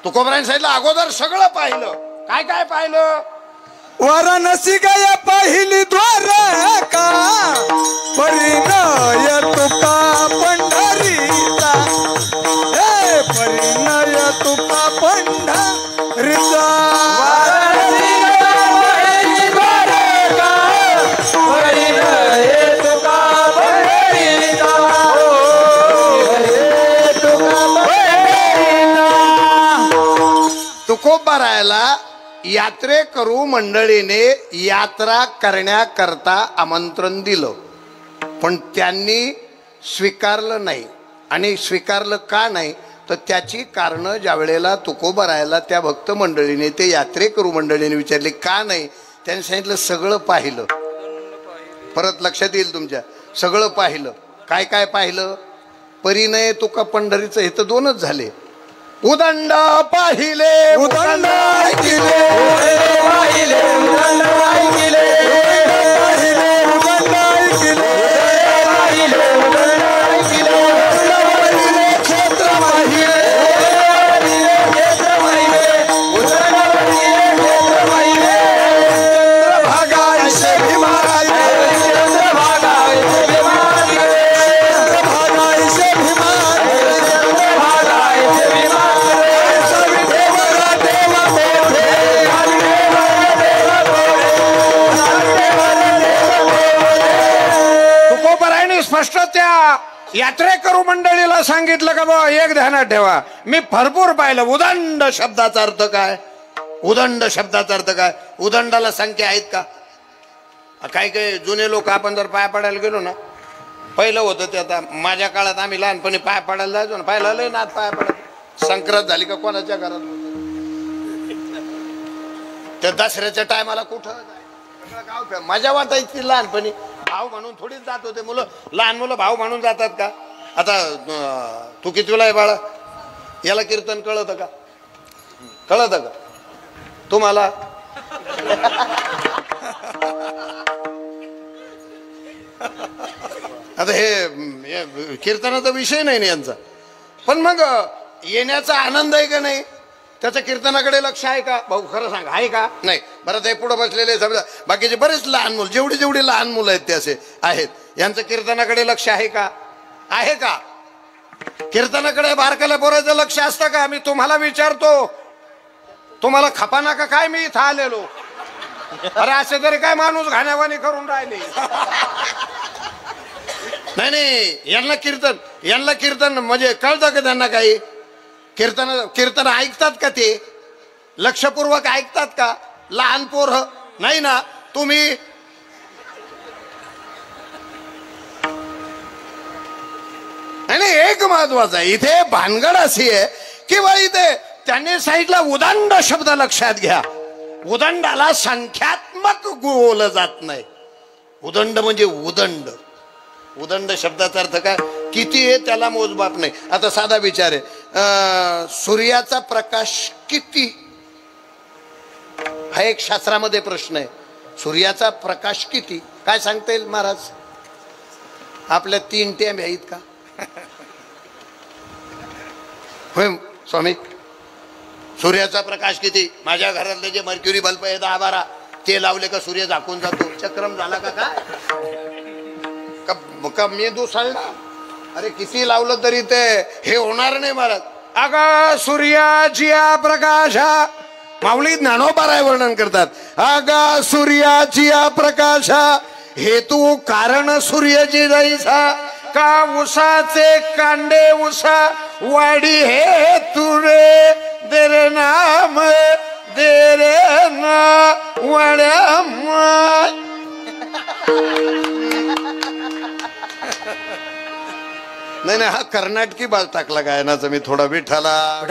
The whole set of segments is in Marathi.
तुकोबराने सांगितलं अगोदर सगळं पाहिलं. काय काय पाहिलं? वाराणसी गया पाहिली द्वारका परिणय तुका पंढरीचा हे परिणय तुका पंढरीचा वाराणसी गया पाहिली द्वारका परिणय तुका पंढरीचा तुकोबारायला यात्रेकरू मंडळीने यात्रा करण्याकरता आमंत्रण दिलं, पण त्यांनी स्वीकारलं नाही. आणि स्वीकारलं का नाही तर त्याची कारणं ज्या वेळेला तुकोबारायला त्या भक्त मंडळीने ते यात्रेकरू मंडळीने विचारले का नाही, त्यांनी सांगितलं सगळं पाहिलं. परत लक्षात येईल तुमच्या, सगळं पाहिलं. काय काय पाहिलं? परिणय तुका पंढरीचं हे तर दोनच झाले. उदंड पाहिले उदंड ऐकिले पाहिले उदंड ऐकिले पाहिले उदंड ऐकिले पाहिले उदंड ऐकिले क्षेत्र पाहिले क्षेत्र पाहिले उदंड क्षेत्र पाहिले भागायचे भीमाराजे क्षेत्र भागायचे भीमाराजे क्षेत्र भागायचे भीमाराजे क्षेत्र भागायचे भीमाराजे स्पष्ट त्या यात्रेकरू मंडळीला सांगितलं का बाबा एक ध्यानात ठेवा, मी भरपूर पाहिलं. उदंड शब्दाचा अर्थ काय? उदंड शब्दाचा अर्थ काय? उदंडाला संख्या आहेत का? काही काही जुने लोक आपण जर पाय पडायला गेलो ना, पहिलं होतं ते, आता माझ्या काळात आम्ही लहानपणी पाय पडायला जायचो ना, पाहिलं लय नात पाय पडायला. संक्रांत झाली का कोणाच्या घरात, त्या दसऱ्याच्या टायमाला कुठं गाव मजा वाटायची लहानपणी. भाऊ म्हणून थोडीच जात होते मुलं, लहान मुलं भाऊ म्हणून जातात का? आता तू कितवीला आहे बाळा? याला कीर्तन कळतं का? कळतं का तुम्हाला? आता हे कीर्तनाचा विषय नाही ना यांचा, पण मग येण्याचा आनंद आहे का नाही? त्याच्या कीर्तनाकडे लक्ष आहे का? भाऊ खरं सांग, आहे का? नाही. बरं, ते पुढे बसलेले समजा बाकीचे बरेच लहान मुलं, जेवढी जेवढी लहान मुलं आहेत ते असे आहेत, यांचं कीर्तनाकडे लक्ष आहे का? आहे का? कीर्तनाकडे बारकाल्या पोराचं लक्ष असतं का? मी तुम्हाला विचारतो, तुम्हाला खपाना का काय मी इथं आलेलो? अरे असे तरी काय माणूस घाण्यावाणी करून राहिले. नाही नाही, यांना कीर्तन म्हणजे कळतं का त्यांना? काही कीर्तन ऐकतात का? ते लक्षपूर्वक ऐकतात का? लहान पोर नाही ना. तुम्ही आणि एक महत्वाचं आहे इथे भानगड अशी आहे की बा इथे त्यांनी सांगितलं उदंड शब्द लक्षात घ्या. उदंडाला संख्यात्मक बोललं जात नाही. उदंड म्हणजे उदंड. उदंड शब्दाचा अर्थ काय? किती आहे त्याला मोजमाप नाही. आता साधा विचार आहे, सूर्याचा प्रकाश किती हा एक शास्त्रामध्ये प्रश्न आहे. सूर्याचा प्रकाश किती काय सांगता येईल महाराज? आपल्या 3 टेंब आहेत का? होय स्वामी, सूर्याचा प्रकाश किती? माझ्या घरातले जे मर्क्युरी बल्ब आहे 10-12 ते लावले का सूर्य झाकून जातो? चक्रम झाला का काय? मी दुसळला. अरे किती लावलं तरी ते हे होणार नाही महाराज. अगं सूर्याची प्रकाशा, माऊली ज्ञानोबाराय वर्णन करतात. अगं सूर्याची प्रकाशा हेतू कारण सूर्याची जैसा का उसाचे कांडे उसा वाडी हे तुरे देरे नाम देरे ना वाड्या. नाही नाही, हा कर्नाटकी बाज टाकला गायनाचा मी थोडा. विठाला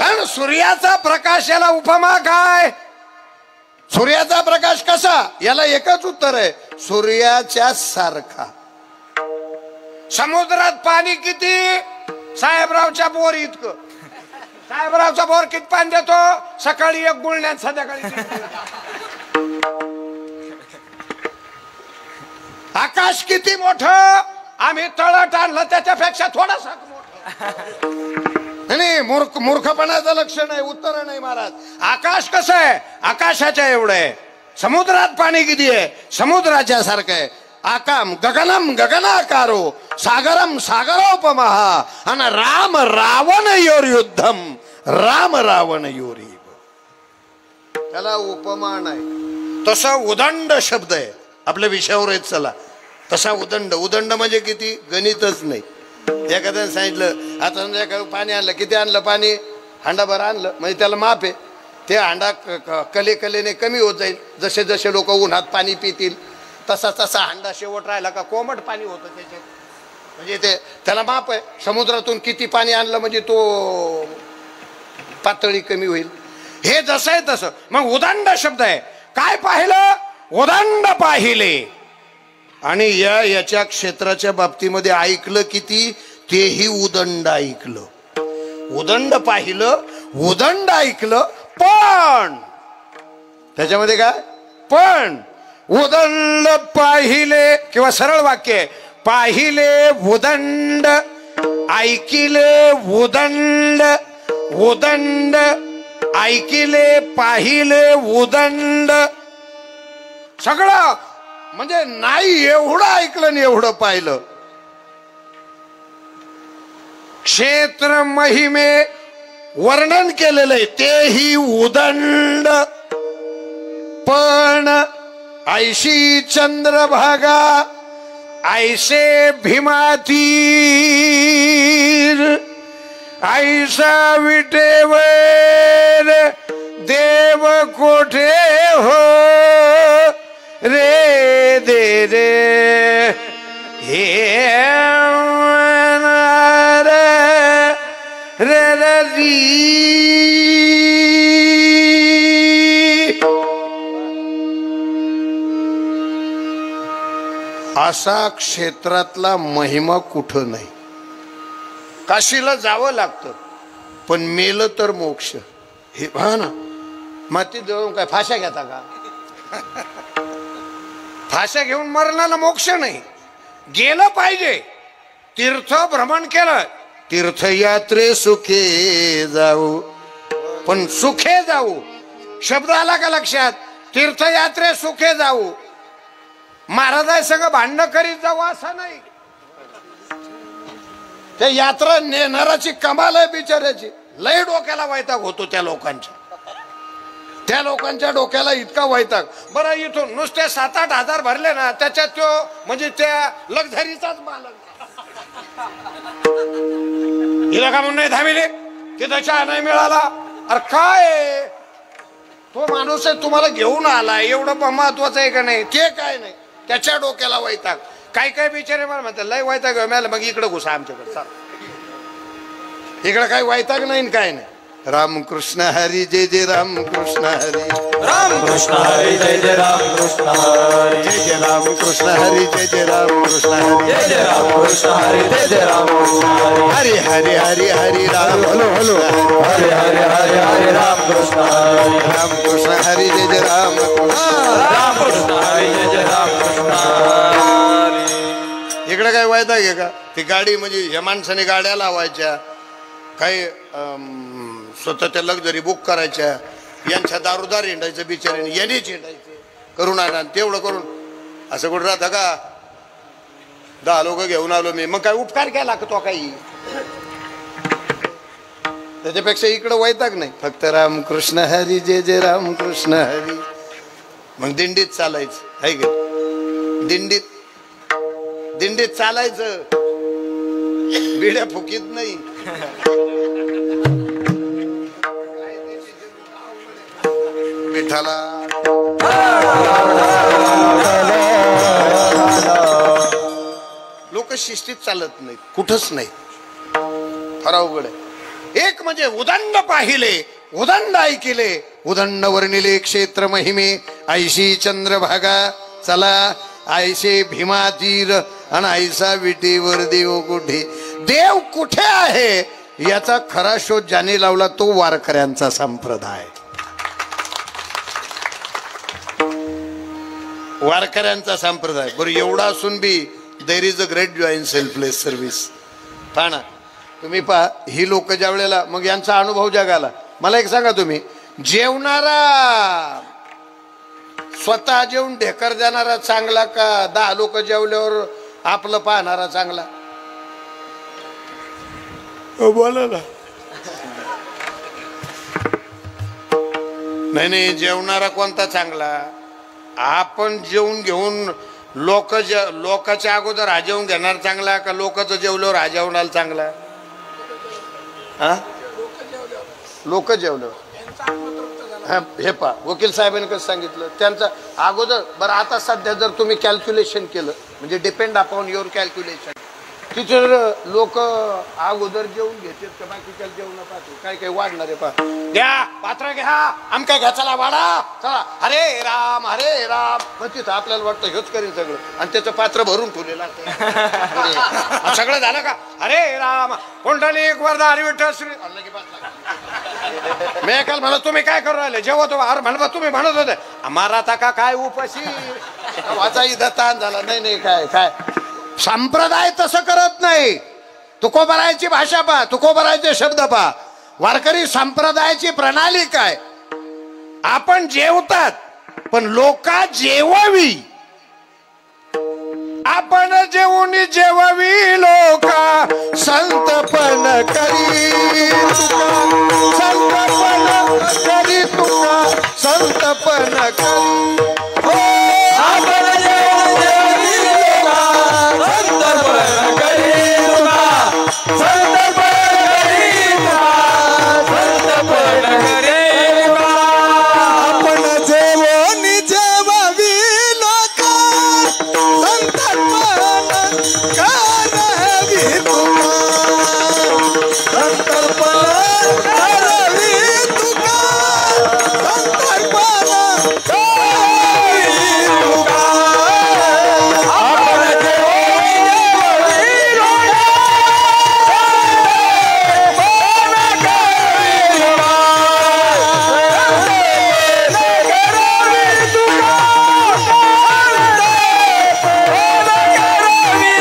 कारण सूर्याचा प्रकाश याला उपमा काय? सूर्याचा प्रकाश कसा? याला एकच उत्तर आहे, सूर्याच्या सारखा. समुद्रात पाणी किती? साहेबरावच्या बोर इतकं. साहेबरावचा बोर किती पाणी देतो? सकाळी 1 गुळण्यात संध्याकाळी. आकाश किती मोठं? आम्ही तळट आणलं त्याच्यापेक्षा थोडासा नाही. मूर्खपणाचं लक्षण आहे, उत्तर नाही महाराज. आकाश कसं आहे? आकाशाच्या एवढं आहे. समुद्रात पाणी किती आहे? समुद्राच्या सारखं आहे. आकाम गगनम गगनाकारो सागरम सागरोपमहा आणि राम रावण योर युद्धम राम रावण योरी. त्याला उपमान आहे. तसा उदंड शब्द आहे. आपल्या विषयावर येत चला. तसा उदंड. उदंड म्हणजे किती? गणितच नाही. एखाद्याने सांगितलं आता पाणी आणलं, किती आणलं पाणी? हांडाभर आणलं म्हणजे त्याला माप आहे. ते हांडा कलेने कमी होत जाईल. जसे जसे लोक उन्हात पाणी पितील तसा तसा हांडा शेवट राहिला का कोमट पाणी होतं त्याच्यात. म्हणजे ते त्याला माप आहे. समुद्रातून किती पाणी आणलं म्हणजे तो पातळी कमी होईल. हे जसं आहे तसं. मग उदंड शब्द आहे. काय पाहिलं? उदंड पाहिले. आणि याच्या क्षेत्राच्या बाबतीमध्ये ऐकलं किती? तेही उदंड ऐकलं. उदंड पाहिलं, उदंड ऐकलं, पण त्याच्यामध्ये काय? पण उदंड पाहिले किंवा सरळ वाक्य आहे, पाहिले उदंड, ऐकिले उदंड, उदंड ऐकिले, पाहिले उदंड. सगळं म्हणजे नाही एवढं ऐकलं आणि एवढं पाहिलं. क्षेत्र महिमे वर्णन केलेलं आहे तेही उदंड. पण ऐशी चंद्रभागा ऐसे भीमातीर ऐसा विटेवर देव कोठे हो रे दे रे हे रे रे. असा क्षेत्रातला महिमा कुठं नाही. काशीला जावं लागतं पण मेलं तर मोक्ष. हे पहा ना, मातीत जवळ काय फाशा घेता का? फाशा घेऊन मरणाला मोक्ष नाही. गेलं पाहिजे. तीर्थ भ्रमण केलं, तीर्थयात्रे सुखे जाऊ. पण सुखे जाऊ शब्द आला का लक्षात? तीर्थयात्रे सुखे जाऊ. महाराजा सगळं भांडणं करीत जाऊ असं नाही. त्या यात्रा नेणाराची कमाल आहे बिचाऱ्याची. लय डोक्याला वैताग होतो त्या लोकांच्या डोक्याला इतका वैताग. बरं इथून नुसते 7-8 हजार भरले ना त्याच्यात तो म्हणजे त्या लक्झरीचाच मालक. हिला का म्हणून नाही थांबले तिथं चहा नाही मिळाला. अरे काय तो माणूस आहे तुम्हाला घेऊन आला एवढं महत्वाचं आहे का नाही? ते काय नाही त्याच्या डोक्याला वैताग. काय काय बिचारे मला म्हणतात लय वैताग मिळाला मग इकडं घुसा आमच्याकडे. चाल इकडं काही वैताग नाही काय नाही. रामकृष्ण हरी जय जय रामकृष्ण हरी रामकृष्ण हरी जय जय रामकृष्ण हरी जय जय रामकृष्ण हरी जय जय रामकृष्ण हरी जय जय रामकृष्ण हरी जय जय रामकृष्ण हरी हरी हरी हरी हरी राम. हलो हलो हरे हरे हरे हरे रामकृष्ण हरी रामकृष्ण हरी जय जय राम. रामकृष्ण हरी जय जय रामकृष्ण हरी. इकडे काय वैताग आहे का? ती गाडी म्हणजे या माणसाने गाड्या लावायच्या, काही स्वतःच्या लक्झरी बुक करायच्या, यांच्या दारूदार हिंडायचं बिचाऱ्याने, यांनीच हिंडायचे करून आणा तेवढं करून. असं कुठं राहतं का? 10 लोक घेऊन आलो मी मग काय उपकार केला का तो काही? त्याच्यापेक्षा इकडं वैताग नाही. फक्त रामकृष्ण हरी जय जय रामकृष्ण हरी. मग दिंडीत चालायचं आहे का? दिंडीत चालायचं, बिड्या फुकीत नाही. विठ्ठला लोक शिस्तीत चालत नाहीत कुठंच नाही. फार अवघड आहे. एक म्हणजे उदंड पाहिले, उदंड ऐकिले, उदंड वर्णिले क्षेत्र महिमे ऐशी चंद्रभागा. चला ऐसे भीमातीर आणि ऐसा विटीवर देव कुठे. देव कुठे आहे याचा खरा शोध ज्याने लावला तो वारकऱ्यांचा संप्रदाय. वारकऱ्यांचा संप्रदाय. बरं एवढा असून be there is a great joy in selfless service. पहा ना तुम्ही, पहा ही लोक ज्या वेळेला मग यांचा अनुभव जगाला. मला एक सांगा, तुम्ही जेवणारा स्वतः जेवून ढेकर देणारा चांगला का 10 लोक जेवल्यावर आपलं पाहणारा चांगला? बोला ना. नाही, जेवणारा कोणता चांगला? आपण जेवून घेऊन लोकांच्या अगोदर हा जेवून घेणार चांगला का लोकांचं जेवल्यावर हा जेवणाला चांगला? हा, लोक जेवल्यावर. हे पहा वकील साहेबांनी कसं सांगितलं त्यांचं अगोदर. बरं आता सध्या जर तुम्ही कॅल्क्युलेशन केलं म्हणजे डिपेंड अपॉन युअर कॅल्क्युलेशन, तिथे लोक अगोदर जेवून घेतात का बाकीच्या जेवण पाहतो काय काय वाढणार आहे. पहा घ्या पात्र घ्या आम काय घ्या, चला वाढा चला, हरे राम हरे राम. मग तिथं आपल्याला वाटतं हेच करीन सगळं आणि त्याचं पात्र भरून ठेवलेलं असतं. सगळं झालं का? हरे राम पुंडलिक वरदा हरी विठ्ठल श्री. मी काल म्हणलं तुम्ही काय करू राहिले जेव्हा तो अरे म्हणलं तुम्ही म्हणत होते आम्हाला आता का काय उपाशी वाचा इथं ताण झाला. नाही काय काय संप्रदाय तसं करत नाही. तुकोबरायची भाषा पहा, तुकोबरायचे शब्द पहा. वारकरी संप्रदायाची प्रणाली काय? आपण जेवतात पण लोका जेवावी. आपण जेवून जेवावी लोका संतपण करी तुका, संतपण करी तुका, संतपण करी. आपण जेवून जेवावी लोका संतपण करी तुका, संतपण करी तुका, संतपण करी तुका. आपण जेवून जेवावी लोका संतर्पण करावी तुका, संतर्पण करावी तुका, संतर्पण करावी तुका. आपण जेवून जेवावी लोका संतपण करावी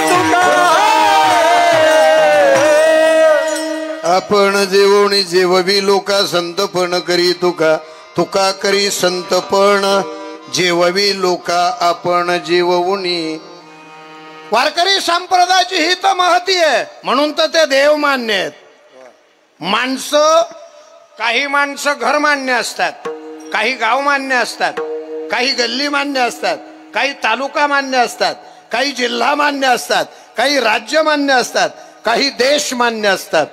तुका, आपण जेवणी जेववी लोका संतपण करी तुका, तुका करी संतपण जेववी लोका आपण जेवणी. वारकरी संप्रदायाची ही तर महती आहे म्हणून तर ते देव मान्य आहेत. माणसं, काही माणसं घर मान्य असतात, काही गाव मान्य असतात, काही गल्ली मान्य असतात, काही तालुका मान्य असतात, काही जिल्हा मान्य असतात, काही राज्य मान्य असतात, काही देश मान्य असतात.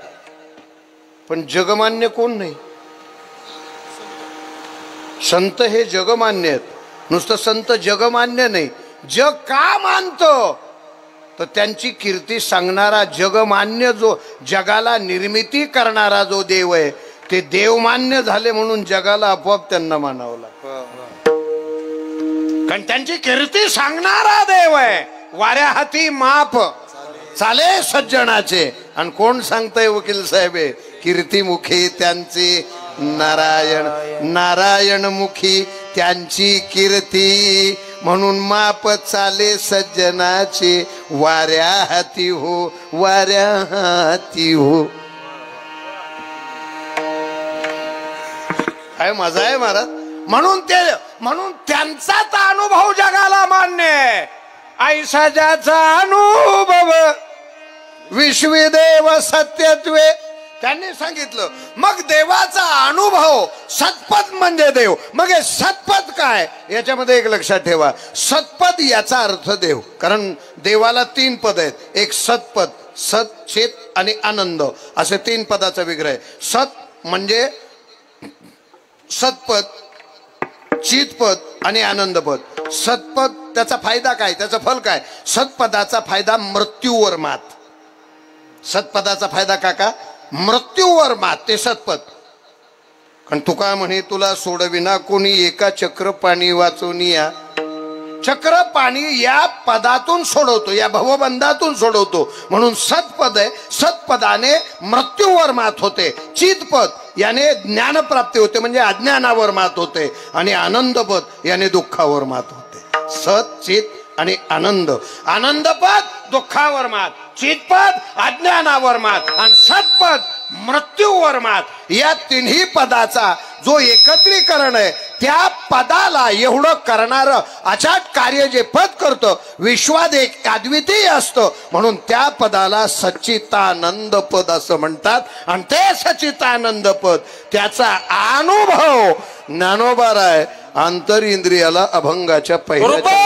पण जगमान्य कोण नाही. संत हे जगमान्य आहेत. नुसतं संत जगमान्य नाही, जग का मानतो तर त्यांची कीर्ती सांगणारा जगमान्य जो जगाला निर्मिती करणारा जो देव आहे ते देवमान्य झाले म्हणून जगाला आपोआप त्यांना मानावं लागतं. कारण त्यांची कीर्ती सांगणारा देव आहे. वाऱ्या हाती माप चाले सज्जनाचे. आणि कोण सांगतंय वकील साहेब? कीर्तिमुखी त्यांची नारायण, नारायण मुखी त्यांची कीर्ती म्हणून माप चाले सज्जनाचे. वाऱ्या हाती हो, वाऱ्या हाती हो. काय मजा आहे महाराज. म्हणून त्यांचा तर अनुभव जगाला मान्य आहे. ऐसा ज्याचा अनुभव विश्वदेव सत्यत्वे त्यांनी सांगितलं. मग देवाचा अनुभव सत्पद म्हणजे देव. मग हे सत्पद काय याच्यामध्ये एक लक्षात ठेवा. सत्पद याचा अर्थ देव. कारण देवाला 3 पद आहेत. एक सत्पद, सत, चित आणि आनंद असे 3 पदाचा विग्रह आहे. सत म्हणजे सत्पद, चितपद आणि आनंदपद. सत्पद त्याचा फायदा काय, त्याचं फल काय? सत्पदाचा फायदा मृत्यूवर मात. सत्पदाचा फायदा काका मृत्यूवर मात. ते सत्पद. कारण तुका म्हणे तुला सोडविना कोणी एका चक्र पाणी वाचून या. चक्र पाणी या पदातून सोडवतो, या भवबंधातून सोडवतो. म्हणून सत्पद आहे. सत्पदाने मृत्यूवर मात होते. चितपद याने ज्ञानप्राप्ती होते म्हणजे अज्ञानावर मात होते. आणि आनंदपद याने दुःखावर मात होते. सत, चित आणि आनंद. आनंदपद दुःखावर मात, चितपद अज्ञानावर मात आणि सत्पद मृत्यूवर मात. या तिन्ही पदाचा जो एकत्रीकरण आहे त्या पदाला एवढं करणारं अचाट कार्य जे पद करतं विश्वात एक अद्वितीय असतं म्हणून त्या पदाला सच्चितानंद पद असं म्हणतात. आणि ते सच्चितानंद पद त्याचा अनुभव ज्ञानोबा राय आंतर इंद्रियाला अभंगाच्या पहिल्या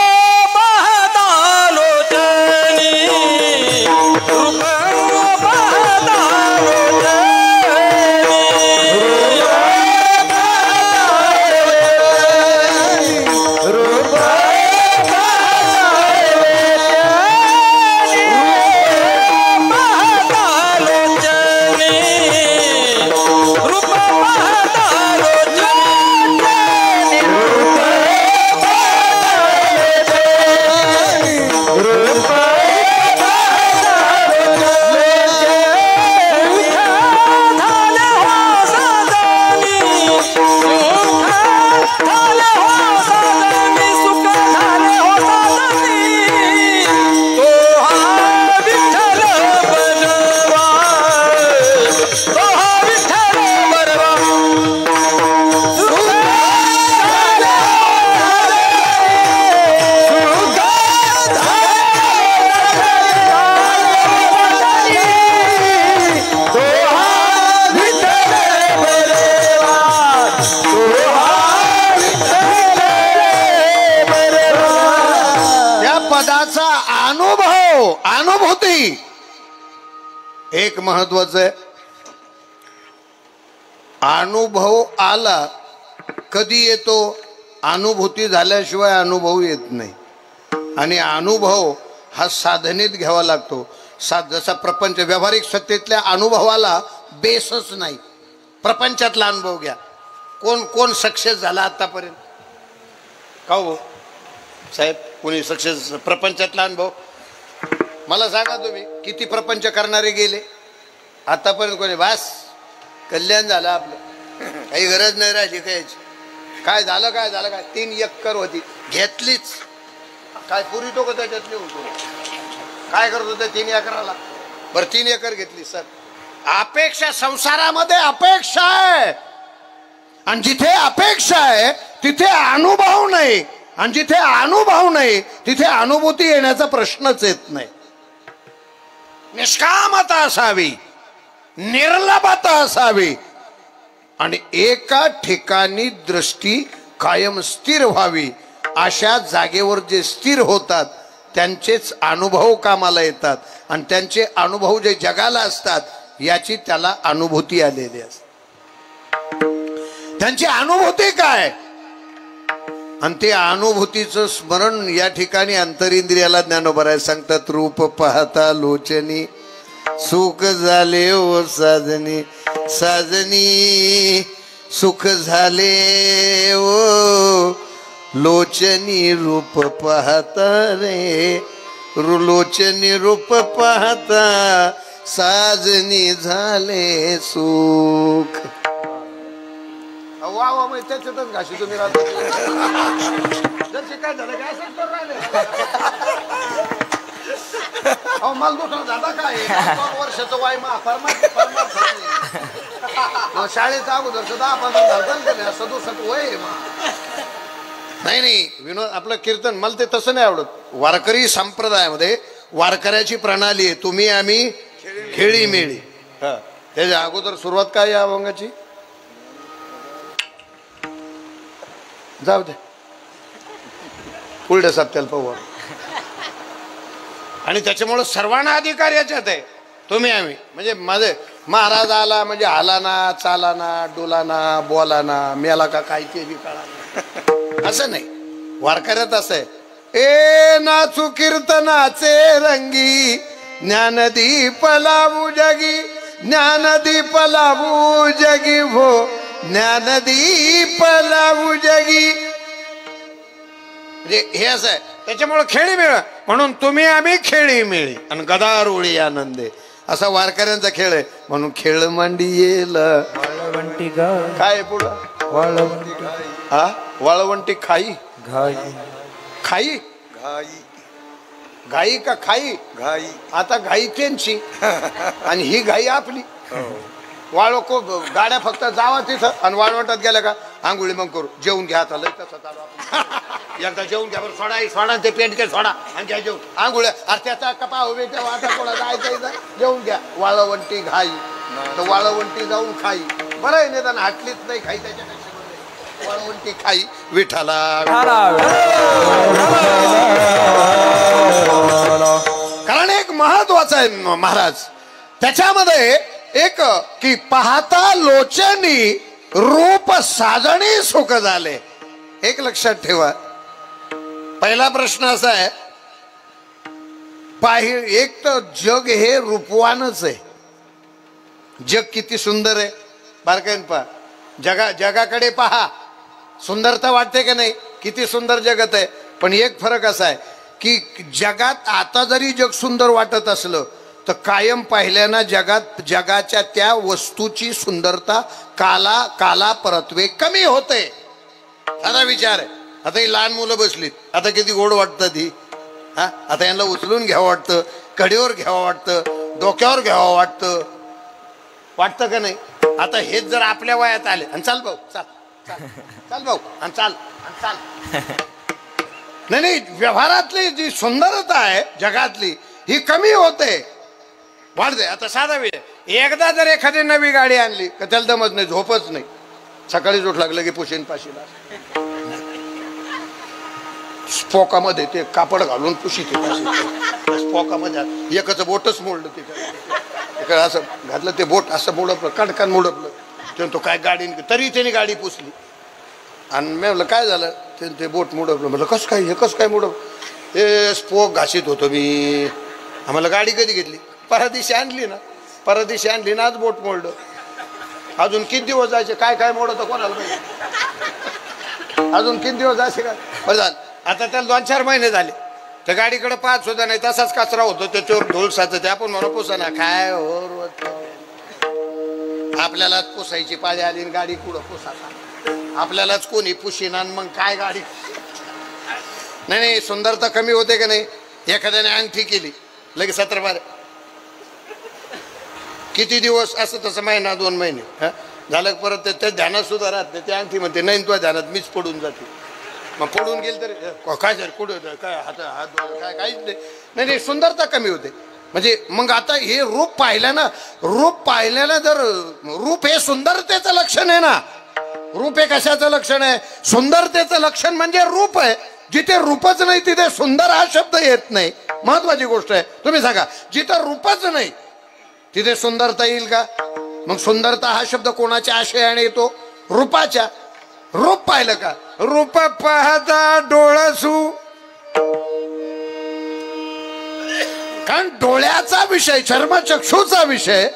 अनुभूती एक महत्वाचं आहे. अनुभव आला कधी येतो? अनुभूती झाल्याशिवाय अनुभव येत नाही. आणि अनुभव हा साधनेत घ्यावा लागतो. जसा प्रपंच व्यावहारिक सत्तेतल्या अनुभवाला बेसच नाही. प्रपंचातला अनुभव घ्या. कोण कोण सक्सेस झाला आतापर्यंत? का हो साहेब कोणी सक्सेस प्रपंचातला अनुभव मला सांगा. तुम्ही किती प्रपंच करणारे गेले आतापर्यंत? कोणी बास कल्याण झालं आपलं, काही गरज नाही राहिली कायची. काय झालं काय झालं काय 3 एकर होती घेतलीच. काय पुरी तो का त्याच्यातली होतो? काय करत होते 3 एकराला? बरं 3 एकर घेतली. सर अपेक्षा संसारामध्ये अपेक्षा आहे आणि जिथे अपेक्षा आहे तिथे अनुभव नाही. आणि जिथे अनुभव नाही तिथे अनुभूती येण्याचा प्रश्नच येत नाही. निष्कामता असावी, निर्लभता असावी आणि एका ठिकाणी दृष्टी कायम स्थिर व्हावी. अशा जागेवर जे स्थिर होतात त्यांचेच अनुभव कामाला येतात आणि त्यांचे अनुभव जे जगाला असतात याची त्याला अनुभूती आलेली असते. त्यांची अनुभूती काय आणि ते अनुभूतीचं स्मरण या ठिकाणी अंतरिंद्रियाला ज्ञानोबा सांगतात. रूप पाहता लोचनी सुख झाले ओ साजनी, साजनी सुख झाले ओ लोचनी. रूप पाहता रे लोचनी रूप पाहता साजनी झाले सुख. वा वा त्याच्यातच घाशी तुम्ही राहता. काय झालं काय असं करून राहिले? अहो मला दुसरं झाला काय 2 वर्षाचं वाय शाळेचा अगोदर 10-15 झालं 67 वय. नाही नाही विनोद आपलं कीर्तन मला ते तसं नाही आवडत. वारकरी संप्रदायामध्ये वारकऱ्याची प्रणाली आहे तुम्ही आम्ही खेळी मेळी. त्याच्या अगोदर सुरुवात काय या अभंगाची? जाऊ दे पुढे सप्त्याला पाहू. आणि त्याच्यामुळं सर्वांना अधिकार याच्यात आहे. तुम्ही आम्ही म्हणजे माझे महाराज आला म्हणजे हालाना चालाना डोलाना बोलाना मेला का काय ते बी कळा असं नाही. वारकऱ्यात असं आहे. ए नाचू कीर्तनाचे रंगी ज्ञानदीप लावू जगी, ज्ञानदीप लावू जगी भो, ज्ञानदीप लावू जगी. म्हणजे हे असं आहे. त्याच्यामुळे खेळी मिळ म्हणून तुम्ही आम्ही खेळी मिळी आणि गदारोळी आनंदे असा वारकऱ्यांचा खेळ आहे. म्हणून खेळ मांडी येल काय पुढं वाळवंटी खाई खाई खाई घाई का खाई? घाई. आता घाई त्यांची आणि ही घाई आपली. वाळो गाड्या फक्त जावा तिथं आणि वाळवटात गेल्या का आंघोळी मग करू, जेवून घ्या. आता लय तसं चालू आपण. एकदा जेवून घ्या बरं, सोडा ते पेंट के सोडा आणि घ्या जेवून आंघोळ्या. अरे त्याचा कपा उभे तेव्हा आता कोणा जायचं जेवून घ्या. वाळवंटी घाई तर वाळवंटी जाऊन खाई. बरं आहे निदान हाटलीच नाही खाई, त्याच्यापेक्षा वाळवंटी खाई. विठाला कारण एक महत्वाचं आहे महाराज त्याच्यामध्ये एक की पाहता लोचनी रूप साजणी सुख झाले. एक लक्षात ठेवा, पहिला प्रश्न असा आहे, एक तर जग हे रूपवानच आहे. जग किती सुंदर आहे बारकाईन पहा. जगाकडे पहा, सुंदरता वाटते का नाही? किती सुंदर जगत आहे. पण एक फरक असा आहे की जगात आता जरी जग सुंदर वाटत असलं तर कायम पाहिल्यानं जगाच्या त्या वस्तूची सुंदरता काला परत्वे कमी होते. आता विचार आहे, आता ही लहान मुलं बसलीत, आता किती गोड वाटतं ती. हा, आता यांना उचलून घ्यावं वाटतं, कडेवर घ्यावं वाटतं, डोक्यावर घ्यावं वाटतं का नाही? आता हेच जर आपल्या वयात आले आणि चाल भाऊ चाल भाऊ आणि चाल नाही, व्यवहारातली जी सुंदरता आहे जगातली ही कमी होते, वाढते. आता साधा विषय, एकदा जर एखादी नवी गाडी आणली का त्याला दमत नाही, झोपच नाही. सकाळीच उठ लागलं की पुशीन पाशीला स्पोकामध्ये ते कापड घालून पुशीत स्पोकामध्ये एकच बोटच मोडलं तिकडे असं घातलं, ते बोट असं मोडपलं, कडकान मोडपलं. तो काय गाडी तरी त्याने गाडी पुसली. आणि मी म्हणलं काय झालं? ते बोट मोडपलं. म्हटलं कसं काय, हे कसं काय मोडप? हे स्पोक घासीत होतो मी. आम्हाला गाडी कधी घेतली? परदिशी आणली ना आज बोट मोडलं. अजून किती दिवस जायचे? काय मोडत कोणाला पाहिजे? अजून किती दिवस जायचे काय? बरं झालं, आता त्याला 2-4 महिने झाले, त्या गाडीकडे पाहत सुद्धा नाही, तसाच कचरा होतो, त्याच्यावर ढोलसाचं. ते आपण म्हणून पुसा ना काय हो, आपल्यालाच पुसायची पाळी आली आणि गाडी कुठं पुसाचा आपल्यालाच कोणी पुशीना. मग काय गाडी नाही, सुंदरता कमी होते का नाही? एखाद्याने अंगठी केली लगेच 17-12 किती दिवस असं तसं, महिना 2 महिने झालं, परत त्या ध्यानात सुद्धा राहत नाही. त्या अंगठी म्हणते नाही तुझ्या ध्यानात मीच पडून जाते. मग पडून गेल तरी काय झालं, कुठं काय हात काय काहीच नाही. सुंदरता कमी होते. म्हणजे मग आता हे रूप पाहिल्यानं जर रूप हे सुंदरतेचं लक्षण आहे ना. रूप हे कशाचं लक्षण आहे? सुंदरतेचं लक्षण म्हणजे रूप आहे. जिथे रूपच नाही तिथे सुंदर हा शब्द येत नाही. महत्वाची गोष्ट आहे. तुम्ही सांगा, जिथे रूपच नाही तिथे सुंदरता येईल का? मग सुंदरता हा शब्द कोणाच्या आशयाने येतो? रूपाच्या. रूप पाहिलं का? रूप पाहता डोळसू. कारण डोळ्याचा विषय, चर्मचक्षुचा विषय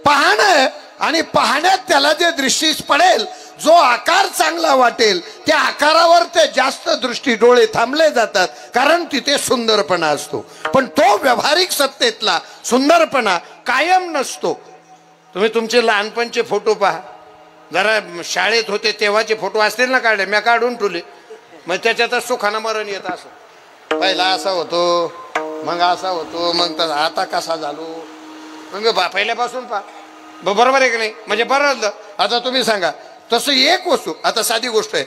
पाहणं आहे. आणि पाहण्यात त्याला जे दृष्टीस पडेल, जो आकार चांगला वाटेल त्या आकारावर ते जास्त दृष्टी डोळे थांबले जातात, कारण तिथे सुंदरपणा असतो. पण तो व्यावहारिक सत्तेतला सुंदरपणा कायम नसतो. तुम्ही तुमचे लहानपणचे फोटो पहा. जरा शाळेत होते तेव्हाचे फोटो असतील ना काढले, मी काढून ठेवले. मग त्याच्यातच सुखानं मरण येत. असं पहिला असा होतो, मग असा होतो, मग तर आता कसा झालो. मग पहिल्यापासून पहा, बरोबर आहे की नाही? म्हणजे बरं. आता तुम्ही सांगा, तसं एक वस्तू, आता साधी गोष्ट आहे,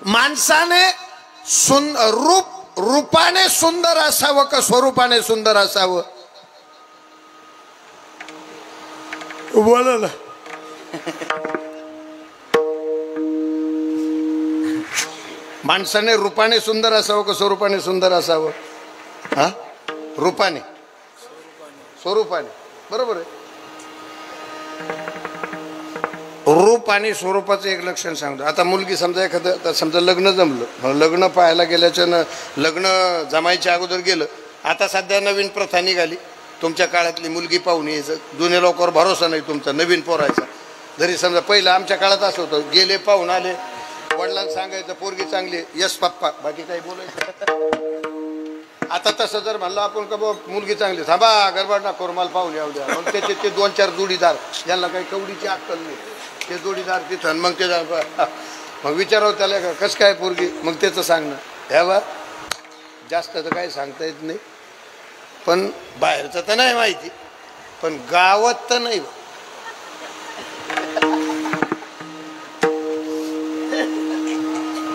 माणसाने रूपाने सुंदर असावं का स्वरूपाने सुंदर असावं? बोला ना. माणसाने रूपाने सुंदर असावं का स्वरूपाने सुंदर असावं? हा, रूपाने, स्वरूपाने. बरोबर आहे. रूप आणि स्वरूपाचं एक लक्षण सांगतो. आता मुलगी समजा एखादं, समजा लग्न जमलं, लग्न पाहायला गेल्याच्या लग्न जमायच्या अगोदर गेलं. आता सध्या नवीन प्रथा निघाली, तुमच्या काळातली मुलगी पाहून यायचं. जुन्या लोकांवर भरोसा नाही तुमचा, नवीन पोरायचा. जरी समजा पहिलं आमच्या काळात असं होतं, गेले पाहून आले, वडिलांना सांगायचं पोरगी चांगली, यस पप्पा, बाकी काही बोलायचं. आता तसं जर म्हणलं आपण का बाबा मुलगी चांगली, थांबा गडबड ना करू, मला पाहून येऊ द्या. मग त्याचे ते 2-4 जोडीदार, ज्यांना काही कवडीची अक्कल नाही, ते जोडीदार तिथं. मग ते मग विचारावं त्याला कसं काय पोरगी, मग त्याचं सांगणं, ह्या बा जास्त तर काही सांगता येत नाही, पण बाहेरचं तर नाही माहिती, पण गावात तर नाही.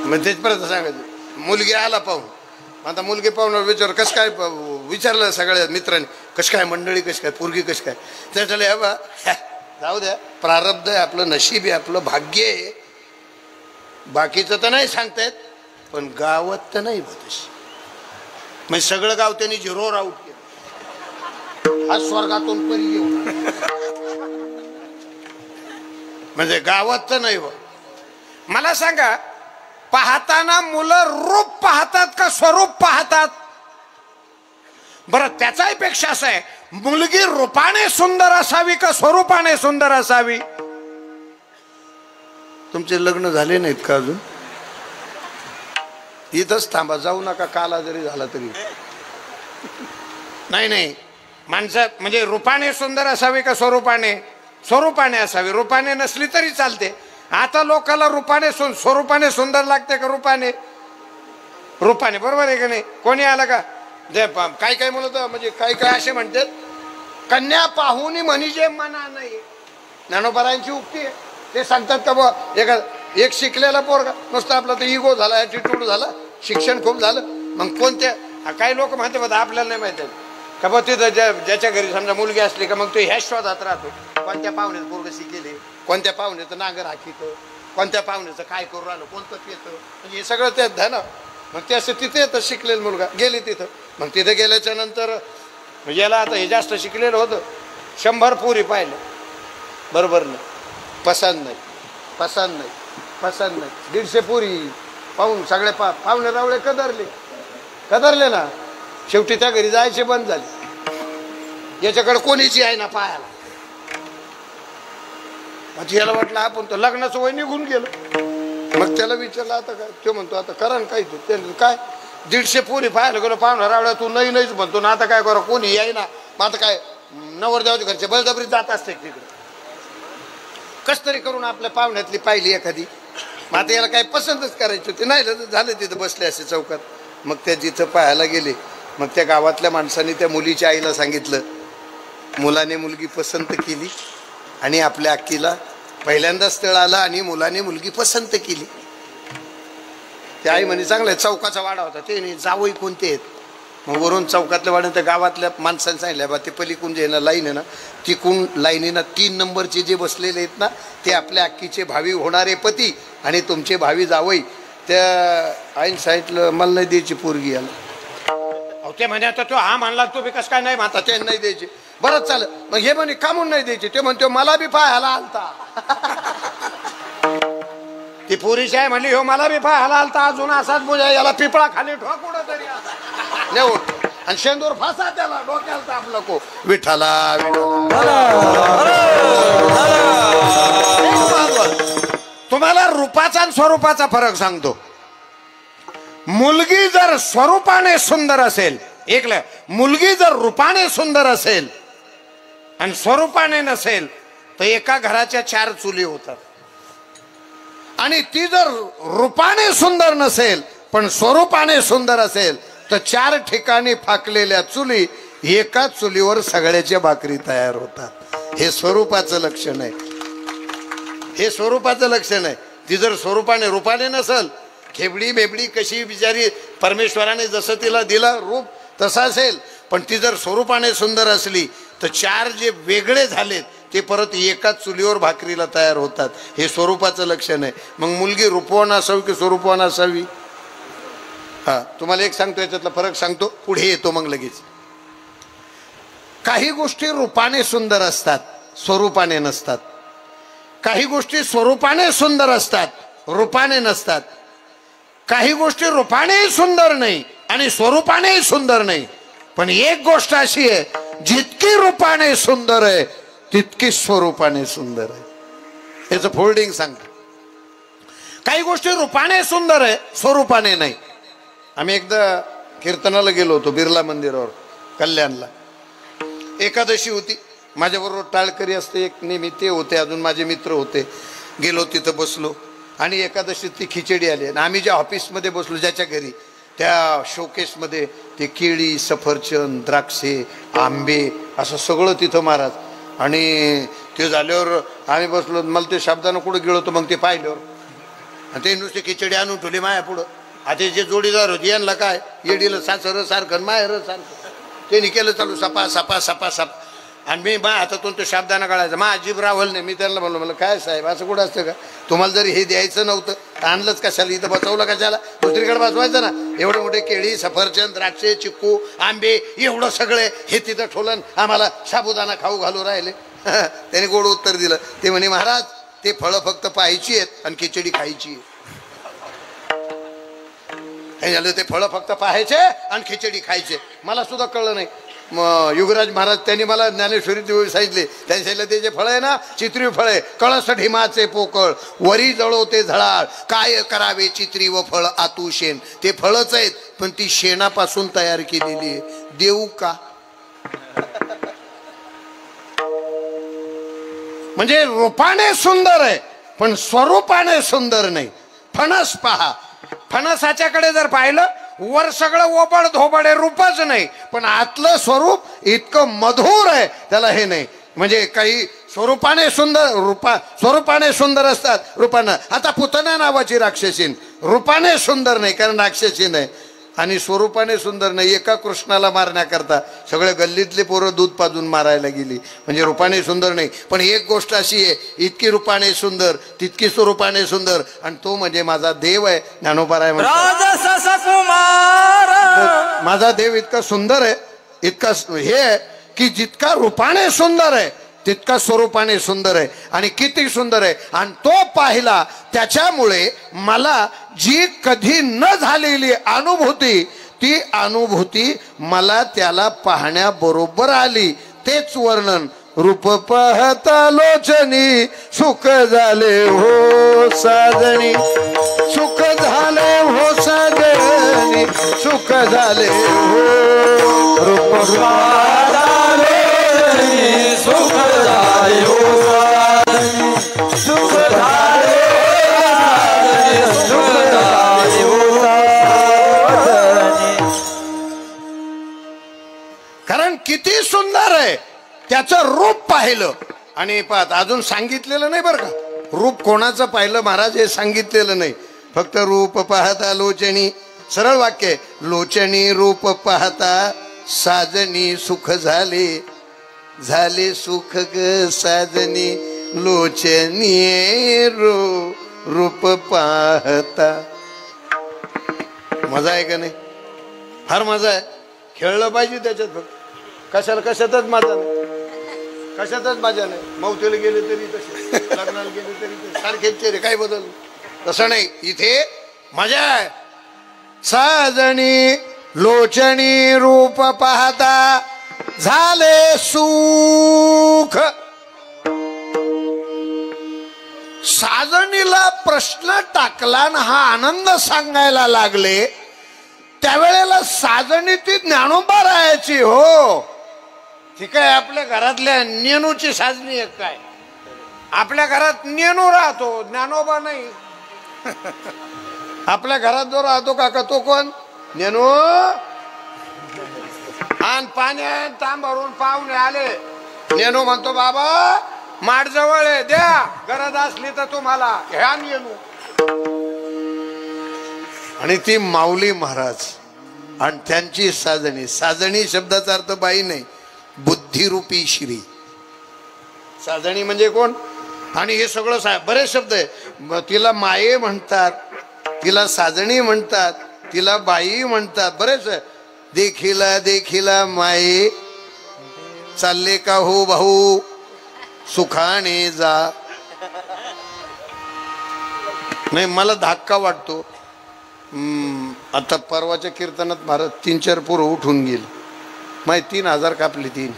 मग तेच परत सांगायचं, मुलगी आला पाहून, आता मुलगी पाहून विचार कसं काय, विचारलं सगळ्या मित्रांनी कशी काय मंडळी, कशी काय पोरगी, कशी काय. त्याच्याला बा जाऊ द्या, प्रारब्ध आहे आपलं, नशीब आहे आपलं, भाग्य आहे. बाकीचं तर नाही सांगता येत, पण गावात तर नाही होत. म्हणजे सगळं गाव त्यांनी झिरोवर आउट केलं. हा स्वर्गातून परी घेऊन म्हणजे गावात तर नाही. मला सांगा, पाहताना मुलं रूप पाहतात का स्वरूप पाहतात? बरं, त्याचाही पेक्षा असं आहे, मुलगी रूपाने सुंदर असावी का स्वरूपाने सुंदर असावी? तुमचे लग्न झाले नाहीत का अजून? इथंच थांबा, जाऊ नका, काला जरी झाला तरी. नाही नाही, माणसं म्हणजे रूपाने सुंदर असावी का स्वरूपाने? स्वरूपाने असावी. रूपाने नसली तरी चालते. आता लोकांना रूपाने स्वरूपाने सुंदर लागते का रूपाने? रूपाने, बरोबर आहे का नाही? कोणी आलं का जे काय काय म्हणत, म्हणजे काय काय असे म्हणतात, कन्या पाहुणी म्हणजे मना नाही. ज्ञानोबारांची उक्ती आहे. ते सांगतात का बा एक शिकलेला पोरगा नुसतं आपला तर इगो झाला, ॲटिट्यूड झाला, शिक्षण खूप झालं, मग कोणत्या काही लोक म्हणते बघा आपल्याला नाही माहिती का बा तिथं ज्याच्या घरी समजा मुलगी असली का मग तो ह्या शोधात राहतो, कोणत्या पाहुण्याचं पोरगं शिकेले, कोणत्या पाहुण्याचं नांगर हाकीतं, कोणत्या पाहुण्याचं काय करू राहिलं, कोणतं पितं, म्हणजे हे सगळं त्यात आहे ना. मग ते असं तिथे येतं शिकलेलं मुलगा, गेले तिथं, मग तिथं गेल्याच्या नंतर याला आता हे जास्त शिकलेलं होतं, 100 पोरी पाहिलं, बरोबर नाही, पसंत नाही, पसंत नाही, पसंत नाही, 150 पोरी पाहून सगळे पाहुणे रावळे कदरले ना. शेवटी त्या घरी जायचे बंद झाले. याच्याकडे कोणीची आहे ना पाहायला. म्हणजे याला वाटलं आपण तर लग्नाचं वय निघून गेलं. मग त्याला विचारलं आता काय, तो म्हणतो आता करा ना काही. ते काय 150 पोरी पाहायला गेलो, पाहुणा रावळ्या तू नाहीच म्हणतो ना, आता काय करा, कोणी याय ना. मग आता काय नवरदेवाच्या घरचे बळजबरी जात असते तिकडे, कस तरी करून आपल्या पाहुण्यातली पाहिली एखादी. मग आता याला काय पसंतच करायची होती, नाही झालं तिथं बसले असे चौकात. मग त्या जिथं पाहायला गेले, मग त्या गावातल्या माणसांनी त्या मुलीच्या आईला सांगितलं. मुलाने मुलगी पसंत केली आणि आपल्या अक्कीला पहिल्यांदा स्थळ आलं आणि मुलाने मुलगी पसंत केली. त्या आई म्हणे चांगलं आहे, चौकाचा वाडा होता, ते नाही जावई कोणते आहेत. मग वरून चौकातल्या वाड्यात त्या गावातल्या माणसांनी सांगितलं बा ते पलीकडून जे ना लाईन आहे ना, तिकून लाईनीनं 3 नंबरचे जे बसलेले आहेत ना, ते आपल्या अक्कीचे भावी होणारे पती आणि तुमचे भावी जावई. त्या आईन सांगितलं मला नाही द्यायची पोरगी याला. ते म्हणे आता तो हा म्हणला, तो बी कसं काय नाही म्हणता, ते नाही द्यायचे. बरंच चालेल. मग हे म्हणे का म्हणून नाही द्यायचे? ते म्हणतो मला बी पाहायला आलता. ती पोरीची आहे म्हणली, हो मला बी पाहायला आलता, अजून असाच बुजा, याला पिपळा खाली ठोक कुठं तरी नेऊन आणि शेंदूर फासा त्याला डोक्याला तापलं को. विठाला तुम्हाला रूपाचा आणि स्वरूपाचा फरक सांगतो. मुलगी जर स्वरूपाने सुंदर असेल, ऐकलं, मुलगी जर रूपाने सुंदर असेल आणि स्वरूपाने नसेल तर एका घराच्या 4 चुली होतात. आणि ती जर रूपाने सुंदर नसेल पण स्वरूपाने सुंदर असेल तर 4 ठिकाणी फाकलेल्या चुली एकाच चुलीवर सगळ्याच्या भाकरी तयार होतात. हे स्वरूपाचं लक्षण आहे. हे स्वरूपाचं लक्षण आहे. ती जर स्वरूपाने रूपाने नसेल, खेबडी बेबडी कशी बिचारी परमेश्वराने जसं तिला दिलं रूप तसं असेल, पण ती जर स्वरूपाने सुंदर असली तर 4 जे वेगळे झालेत ते परत एकाच चुलीवर भाकरीला तयार होतात. हे स्वरूपाचं लक्षण आहे. मग मुलगी रूपवान असावी की स्वरूपवान असावी? हा, तुम्हाला एक सांगतो, याच्यातला फरक सांगतो, पुढे येतो मग लगेच. काही गोष्टी रूपाने सुंदर असतात, स्वरूपाने नसतात. काही गोष्टी स्वरूपाने सुंदर असतात, रूपाने नसतात. काही गोष्टी रूपाने सुंदर नाही आणि स्वरूपाने सुंदर नाही. पण एक गोष्ट अशी आहे, जितकी रूपाने सुंदर आहे तितकी स्वरूपाने सुंदर आहे. याचं फोल्डिंग सांगतो. काही गोष्टी रूपाने सुंदर आहे, स्वरूपाने नाही. आम्ही एकदा कीर्तनाला गेलो होतो बिर्ला मंदिरावर कल्याणला. एकादशी होती. माझ्याबरोबर टाळकरी असते एक नेहमी, ते होते, अजून माझे मित्र होते. गेलो तिथं बसलो आणि एकादशी ती खिचडी आली आणि आम्ही ज्या ऑफिसमध्ये बसलो ज्याच्या घरी, त्या शोकेसमध्ये ते केळी, सफरचंद, द्राक्षे, आंबे असं सगळं तिथं महाराज. आणि ते झाल्यावर आम्ही बसलो. मला ते शब्दानं कुठं गेलो होतो मग ते पाहिल्यावर. आणि ते नुसते खिचडी आणून ठेवली माया पुढं. आता जे जोडीदार होते यांना काय येडीला सासर सारखं माहेर सारखं त्यांनी केलं चालू सपा सपा सपा सपा. आणि मी मा हातातून तो शब्दानं काढायचा. मा अजीब रावल नाही. मी त्यांना म्हणलो मला काय साहेब असं कुठं असतं का? तुम्हाला जरी हे द्यायचं नव्हतं तर आणलंच कशाला? इथं बसवलं कशाला? दुसरीकडे बसवायचं ना. एवढे मोठे केळी, सफरचंद, द्राक्षे, चिक्कू, आंबे एवढं सगळे हे तिथं ठोलन आम्हाला साबुदाणा खाऊ घालू राहिले. त्याने गोड उत्तर दिलं. ते म्हणे महाराज ते फळं फक्त पाहायची आहेत आणि खिचडी खायची आहे. हे झालं ते फळं फक्त पाहायचे आणि खिचडी खायचे. मला सुद्धा कळलं नाही. मग युगराज महाराज त्यांनी मला ज्ञानेश्वरी सांगितले. त्यांनी सांगितलं ते जे फळ आहे ना चित्री फळ आहे. कळस ढिमाचे पोकळ वरी जळवते झळाळ काय करावे चित्री व फळ आतू शेण. ते फळच आहेत पण ती शेणापासून तयार केलेली आहे. देऊ का? म्हणजे रूपाने सुंदर आहे पण स्वरूपाने सुंदर नाही. फणस पहा. फणसाच्याकडे जर पाहिलं वर सगळं ओबड धोबड आहे, रूपच नाही. पण आतलं स्वरूप इतकं मधुर आहे त्याला हे नाही. म्हणजे काही स्वरूपाने सुंदर असतात रूपानं. आता पुतना नावाची राक्षसीन रूपाने सुंदर नाही कारण राक्षसीन आहे आणि स्वरूपाने सुंदर नाही. एका कृष्णाला मारण्याकरता सगळे गल्लीतले पोरं दूध पाजून मारायला गेली. म्हणजे रूपाने सुंदर नाही. पण एक गोष्ट अशी आहे इतकी रूपाने सुंदर तितकी स्वरूपाने सुंदर आणि तो म्हणजे माझा देव आहे. ज्ञानोबा आहे माझा देव इतका सुंदर आहे इतका हे आहे की जितका रूपाने सुंदर आहे तितका स्वरूपाने सुंदर आहे. आणि किती सुंदर आहे. आणि तो पाहिला त्याच्यामुळे मला जी कधी न झालेली अनुभूती ती अनुभूती मला त्याला पाहण्याबरोबर आली. तेच वर्णन. रूप पाहता लोचनी सुख झाले हो साजणी सुख झाले हो साजणी सुख झाले हो. रूप पाहता लोचनी सुख झाले हो साजणी सुख झाले सुख झाले हो साजणी. कारण किती सुंदर आहे त्याचं रूप पाहिलं. आणि पाहत अजून सांगितलेलं नाही बरं का रूप कोणाचं पाहिलं महाराज हे सांगितलेलं नाही. फक्त रूप पाहता लोचनी सरळ वाक्य लोचनी रूप पाहता साजनी सुख झाले झाले सुख ग साजनी लोचनी रूप पाहता. मजा आहे का नाही? फार मजा आहे. खेळलं पाहिजे त्याच्यात. फक्त कशातच मजा नाही. कशातच मजा नाही. मौतीला गेले तरी तसे लग्नाला गेले तरी सारखेच चेहरे काय बदल तसं नाही. इथे मजा आहे. साजणी लोचनी रूप पाहता झाले सुख. साजणीला प्रश्न टाकला ना हा आनंद सांगायला लागले त्यावेळेला साजणी ती ज्ञानोबा राहायची हो. ठीक आहे आपल्या घरातल्या नेनूची साजणी एक काय आपल्या घरात नेनू राहतो ज्ञानोबा नाही. आपल्या घरात जो राहतो काका तो कोण? नेनू. आणि पाण्यात तांब भरून पाहुणे आले. नेनू म्हणतो बाबा माठ जवळ आहे द्या गरज असली तर तुम्हाला ह्या नेनू. आणि ती माऊली महाराज आणि त्यांची साजणी. साजणी शब्दाचा अर्थ बाई नाही बुद्धिरूपी श्री. साजणी म्हणजे कोण? आणि हे सगळं बरेच शब्द आहे. तिला माये म्हणतात तिला साजणी म्हणतात तिला बाई म्हणतात बरेच. देखिला देखिला माये चालले का हो भाऊ सुखाने जा. नाही मला धाक्का वाटतो. आता परवाच्या कीर्तनात महाराज 3-4 पोरं उठून गेले. माहिती 3000 कापले. 3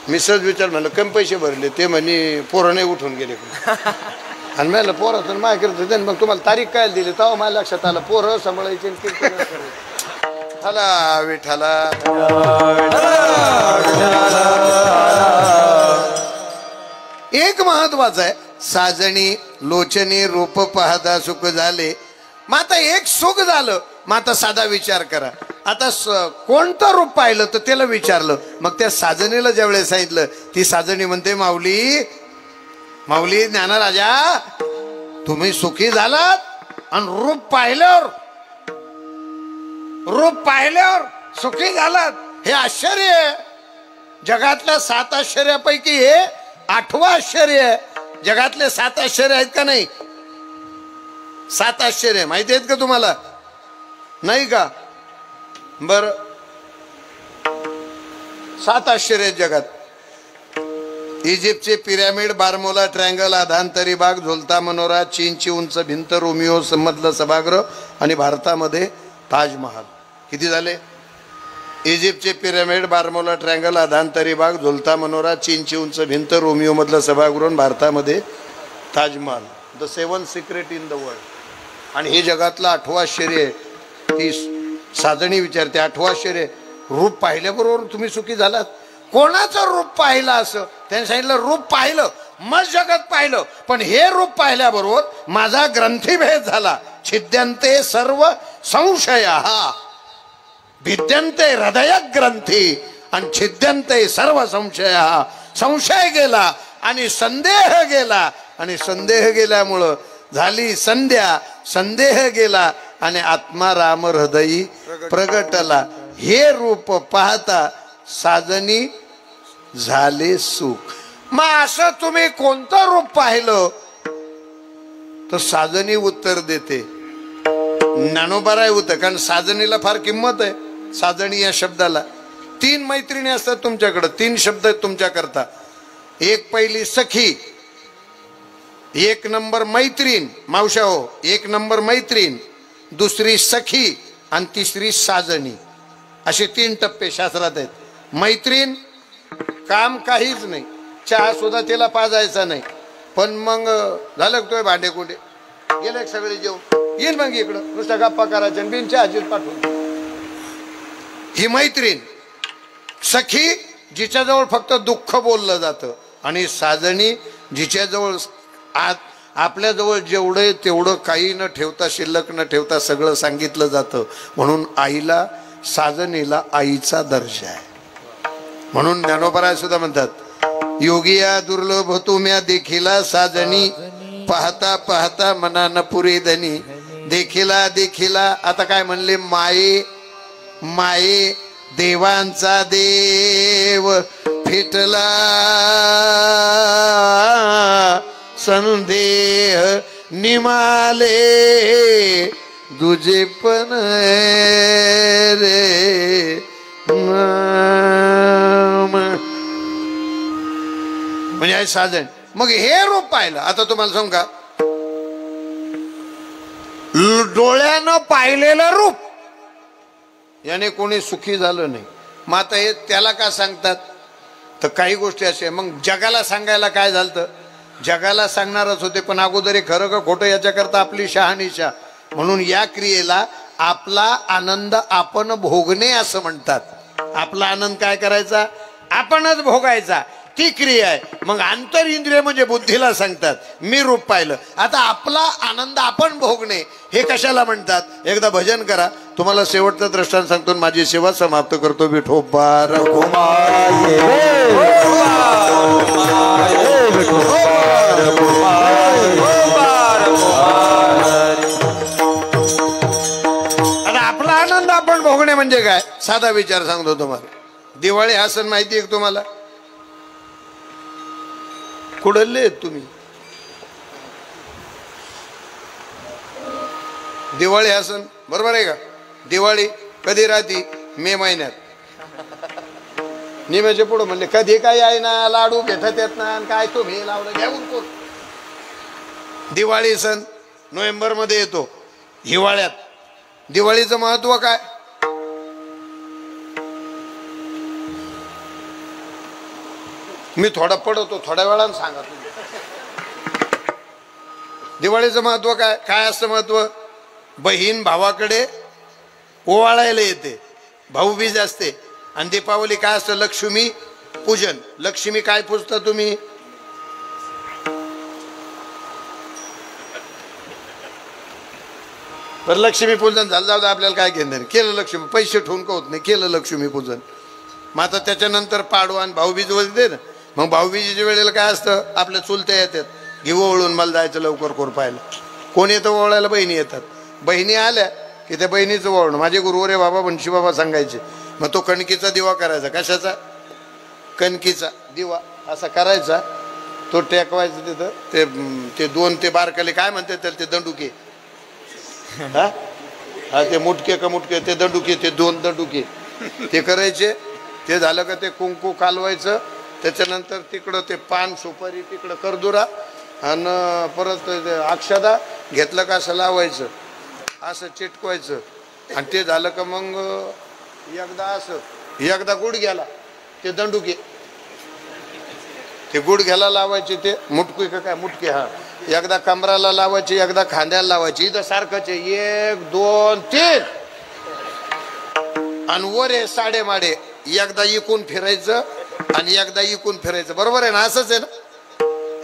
मी सहज विचार म्हणलं कमी पैसे भरले. ते म्हणे पोरं नाही उठून गेले. आणि मला पोरं माय कीर्तन मग तुम्हाला तारीख काय दिली तेव्हा माझ्या लक्षात आलं पोरं सांभाळायचे कीर्तन. हला विठाला एक महत्वाचं आहे. साजणी लोचनी रूप पाहता सुख झाले मग आता एक सुख झालं. मग आता साधा विचार करा. आता कोणतं रूप पाहिलं तर त्याला विचारलं. मग त्या साजणीला ज्यावेळेस सांगितलं, ती साजणी म्हणते, माऊली माऊली ज्ञानराजा, तुम्ही सुखी झालात आणि रूप पाहिल्यावर सुखी झालात, हे आश्चर्य आहे. जगातल्या 7 आश्चर्यापैकी हे 8वं आश्चर्य आहे. जगातले 7 आश्चर्य आहेत का नाही? 7 आश्चर्य माहिती आहेत का तुम्हाला? नाही का? बर, 7 आश्चर्य आहेत जगात. इजिप्तचे पिरॅमिड, बारमोला ट्रँगल, आधांतरी बाग, झुलता मनोरा, चीनची उंच भिंत, रोमिओ मधलं सभागृह आणि भारतामध्ये ताजमहाल. किती झाले? इजिप्तचे पिरॅमिड, बारमोला ट्रँगल, आधांतरी बाग, झुलता मनोरा, चीनची उंच भिंत, रोमिओ मधलं सभागृह, भारतामध्ये Taj Mahal. The 7 secret in the world. आणि हे जगातलं 8वं आश्चर्य आहे. ती साजणी विचारते, 8वं आश्चर्य, रूप पाहिल्याबरोबर तुम्ही सुखी झालात. कोणाचं रूप पाहिलं? असं त्यांनी सांगितलं, रूप पाहिलं मग जगत पाहिलं, पण हे रूप पाहिल्याबरोबर माझा ग्रंथीभेद झाला. छिद्यन्ते सर्व संशय, भिद्यन्ते हृदय ग्रंथी आणि छिद्यन्ते सर्व संशय. संशय गेला आणि संदेह गेला, आणि संदेह गेल्यामुळं झाली संध्या. संदेह गेला आणि आत्मा राम हृदयी प्रगटला. हे रूप पाहता साजनी झाले सुख. मग असं तुम्ही कोणतं रूप पाहिलं? तर साजनी उत्तर देते, ज्ञानोबाराय उत्तर. कारण साजनीला फार किंमत आहे. साजणी या शब्दाला 3 मैत्रिणी असतात तुमच्याकडं. 3 शब्द आहेत तुमच्याकरता. एक पहिली सखी, 1 नंबर मैत्रीण, मावशा हो, 1 नंबर मैत्रीण, दुसरी सखी आणि तिसरी साजणी. असे 3 टप्पे शास्त्रात आहेत. मैत्रीण काम काहीच नाही, चहा सुद्धा तिला पाजायचा नाही, पण मग झालं तोय भांडे कुंडे गेले सगळे जेवण येईल, मग इकडं नुसत्या गप्पा करायच्या आणि बिनच्या हाजीत पाठवून. ही मैत्रीण. सखी जिच्याजवळ फक्त दुःख बोललं जातं, आणि साजणी जिच्याजवळ आपल्याजवळ जेवढं तेवढं काही न ठेवता, शिल्लक न ठेवता सगळं सांगितलं जातं. म्हणून आईला, साजणीला आईचा दर्जा आहे. म्हणून ज्ञानोबराय सुद्धा म्हणतात, योगिया दुर्लभ तुम्या देखिला साजणी, पाहता पाहता मनान पुरे धनी. देखिला देखिला, आता काय म्हणले, माये माये देवांचा देव फिटला, संदेह निमाले दुजे पण रे. म्हणजे साजन. मग हे रूप पाहिलं. आता तुम्हाला सांगू का, डोळ्यानं पाहिलेलं रूप याने कोणी सुखी झालं नाही. मग आता हे त्याला का सांगतात? तर काही गोष्टी असे. मग जगाला सांगायला काय झालं? जगाला सांगणारच होते, पण अगोदर हे खरं का खोटं याच्याकरता आपली शहानिशा. म्हणून या क्रियेला आपला आनंद आपण भोगणे असं म्हणतात. आपला आनंद काय करायचा? आपणच भोगायचा. ती क्रिया आहे. मग आंतर इंद्रिय म्हणजे बुद्धीला सांगतात मी रूप पाहिलं. आता आपला आनंद आपण भोगणे हे कशाला म्हणतात? एकदा भजन करा. तुम्हाला शेवटचं दृष्टांत सांगतो, माझी सेवा समाप्त करतो. विठोबा आता आपला आनंद आपण भोगणे म्हणजे काय? साधा विचार सांगतो तुम्हाला. दिवाळी हा सण माहिती आहे तुम्हाला? कुडले तुम्ही? दिवाळी हा सण बरोबर आहे का? दिवाळी कधी राहती? मे महिन्यात. निम्याचे पुढं म्हणले कधी काय आहे ना, लाडू भेटत येत ना, काय तुम्ही लावलं घेऊन कोण. दिवाळी सण नोव्हेंबर मध्ये येतो, हिवाळ्यात. दिवाळीचं महत्व काय? मी थोडा पडवतो, थोड्या वेळानं सांगा तुम्ही. दिवाळीचं महत्व काय? काय असतं महत्व? बहीण भावाकडे ओवाळायला येते, भाऊबीज असते. आणि दीपावली काय असतं? लक्ष्मी पूजन. लक्ष्मी काय पूजता तुम्ही? तर लक्ष्मीपूजन झालं, जाऊ दे आपल्याला काय घेणं, केलं लक्ष्मी, पैसे ठेवून का होत नाही, केलं लक्ष्मीपूजन. मग आता त्याच्यानंतर पाडवा आणि भाऊबीज वळते ना. मग भाऊबीजेच्या वेळेला काय असतं, आपल्या चुलत्या येतात, घेऊ ओळून मला जायचं लवकर कोरपायला. कोण येतं ओळायला? बहिणी येतात. बहिणी आल्या की त्या बहिणीचं ओळण. माझे गुरुवरे बाबा बनशी बाबा सांगायचे. मग तो कणकीचा दिवा करायचा. कशाचा? कणकीचा दिवा असा करायचा, तो टेकवायचा तिथं. ते दोन ते बारकाले काय म्हणतात त्याला, ते दंडुके, हा हा ते मुटके का मुटके, ते दंडुके, ते दोन दंडुके ते करायचे. ते झालं का ते कुंकू कालवायचं. त्याच्यानंतर तिकडं ते पान सुपारी, तिकडं करदुरा, आणि परत अक्षदा घेतलं का असं लावायचं, असं चिटकवायचं. आणि ते झालं का मग एकदा असं, एकदा गुड घ्याला ते दंडुके, ते गुड घ्यायला लावायचे, ते मुटके का काय मुटके, हा एकदा कमराला लावायचे, एकदा खांद्याला लावायचे. इथं सारखंच आहे, 1 2 3. आणि वर आहे साडे माडे, एकदा इकून फिरायचं आणि एकदा इकून फिरायचं. बरोबर आहे ना? असंच आहे ना?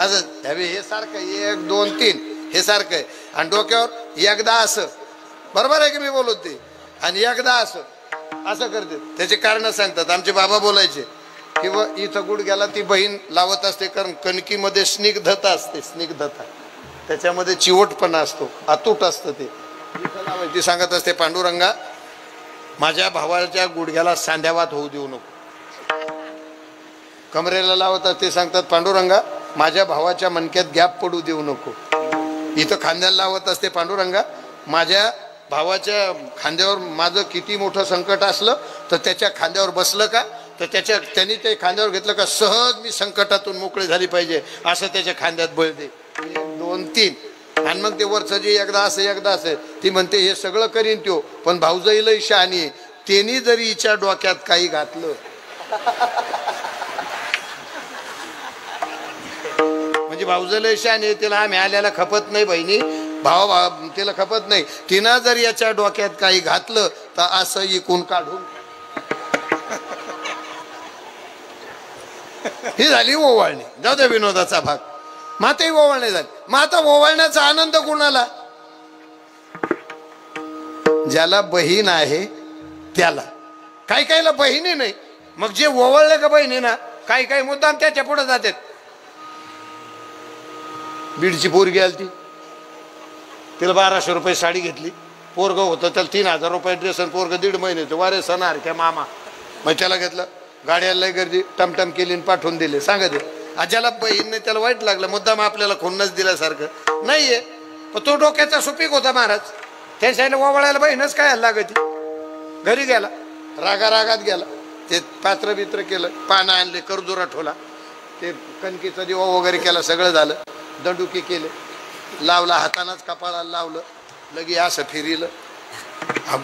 असं हे सारखं 1 2 3 हे सारखं आहे. आणि डोक्यावर एकदा असं, बरोबर आहे की मी बोलत ते, आणि एकदा असं असं करते. त्याचे कारण सांगतात. आमचे बाबा बोलायचे किंवा इथं गुड गेला ती बहीण लावत असते, कारण कणकीमध्ये स्निग्धता असते, स्निग्धता, त्याच्यामध्ये चिवटपणा असतो, अतूट असतं. ते ती सांगत असते, पांडुरंगा माझ्या भावाच्या गुडघ्याला सांध्यावात होऊ देऊ नको. कमरेला लावत असते, सांगतात पांडुरंगा माझ्या भावाच्या मणक्यात गॅप पडू देऊ नको. इथं खांद्याला लावत असते, पांडुरंगा माझ्या भावाच्या खांद्यावर माझं किती मोठं संकट असलं तर त्याच्या खांद्यावर बसलं का, तर त्यांनी ते खांद्यावर घेतलं का सहज मी संकटातून मोकळे झाली पाहिजे, असं त्याच्या खांद्यात बळ दे. 1 2 3. आणि मग ते वरचं जे एकदा असं एकदा असं. ती म्हणते हे सगळं करीन त्यो, पण भाऊजाईला शहाणी आहे, त्यांनी जरी हिच्या डोक्यात काही घातलं म्हणजे भाऊजाईला शहाणी आहे, तिला आम्ही आल्याला खपत नाही बहिणी, भाव तिला खपत नाही. तिनं जर याच्या डोक्यात काही घातलं तर असं इकून काढून. ही झाली ओवाळणी. जाऊ दे विनोदाचा भाग. माताही ओवाळणी झाली. मग आता ओवाळण्याचा आनंद कोणाला? ज्याला बहीण आहे त्याला. काही काहीला बहिणी नाही, मग जे ओवाळले का बहिणी ना, काही काही मुद्दाम त्याच्या पुढे जातात. बीडची पोरगी आली ती, तिला 1200 रुपये साडी घेतली. पोरग होतं त्याला 3000 रुपये ड्रेस, आणि पोरग 1.5 महिन्याचं. वारे सणार क्या मामा. मग त्याला घेतलं, गाड्याला लय गर्दी, टमटम केली आणि पाठवून दिले. सांगा ते आज्याला बहीण नाही, त्याला वाईट लागलं. मुद्दाम आपल्याला खुन्नच दिल्यासारखं नाहीये. पण तो डोक्याचा सुपीक होता महाराज. त्या साईडला ओवाळायला बहीणच काय लागत. घरी गेला, रागारागात गेला, ते पात्र बित्र केलं, पानं आणले, करदुरा ठोला, ते कणकीचा दिवा वगैरे केला, सगळं झालं. दंडुकी केले, लावला हातानाच कपाळाला लावलं, लगे असं फिरिलं,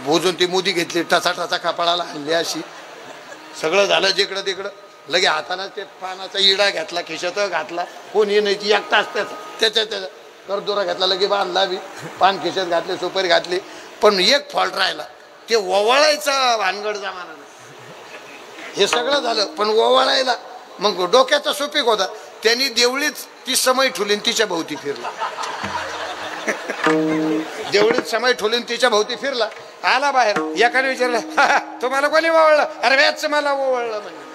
बोजून ती मुदी घेतली, टचा टचा कपाळाला हल्ली अशी. सगळं झालं जिकडं तिकडं. लगे हाताना ते पानाचा इडा घेतला, खिशात घातला, कोणी नाही, ती एकटाच त्याच्या करदुरा घेतला, लगे बांधला बी, पान खिशात घातले, सुपारी घातली. पण एक फॉल्ट राहिला, ते ओवाळायचा भानगड जमाना नाही. हे सगळं झालं पण ओवाळायला मग डोक्याचा सुपीक होता. त्यांनी देवळीच ती समय ठुलीन तिच्या भोवती फिरला. देवळीत समय ठुलीन तिच्या भोवती फिरला. आला बाहेर, एकाने विचारलं तुम्हाला कोणी ओवळलं? अरे मॅच मला ओवळलं. म्हणजे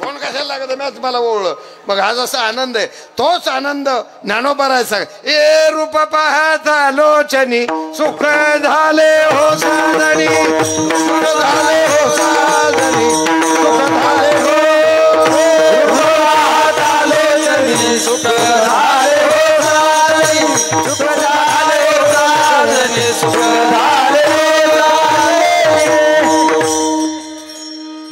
कोण कशाला लागत, मॅच मला ओवळलं. मग हा जसा आनंद आहे तोच आनंद ज्ञानोबा राय सांग. ए रूप पाहता लोचनी सुख झाले हो साधनी, सुख झाले हो साधनी, सुख झाले हो सुख झाले हो साधनी, सुख झाले हो साधनी, सुख झाले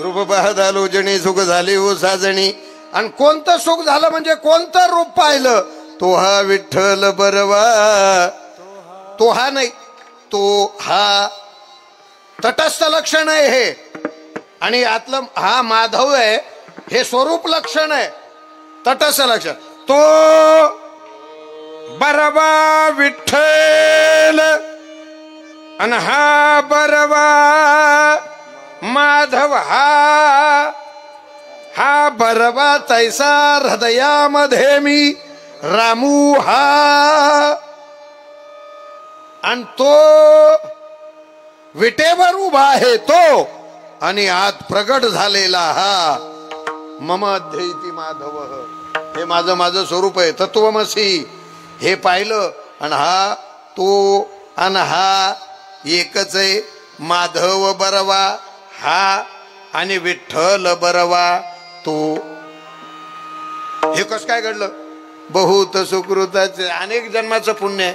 रूप पाहता लोचनी सुख झाले हो साजणी. आणि कोणतं सुख झालं म्हणजे कोणतं रूप पाहिलं? तो हा विठ्ठल बरवा, तो हा नाही, तो हा तटस्थ लक्षण आहे हे. आणि यातलं हा माधव आहे, हे स्वरूप लक्षण आहे, तटस्थ लक्षण. तो बरवा विठ्ठल आणि हा बरवा माधव. हा बरवा तैसा हृदयामध्ये मी रामू. हा आणि तो विटेवर उभा आहे तो, आणि आत प्रगट झालेला हा मम अध्येती माधव, हे माझं स्वरूप आहे, तत्वमसी हे पाहिलं. आणि हा तो आणि हा एकच आहे. माधव बरवा हा आणि विठ्ठल बरवा तो. हे कसं काय घडलं? बहुत सुकृताचे अनेक जन्माचं पुण्य आहे,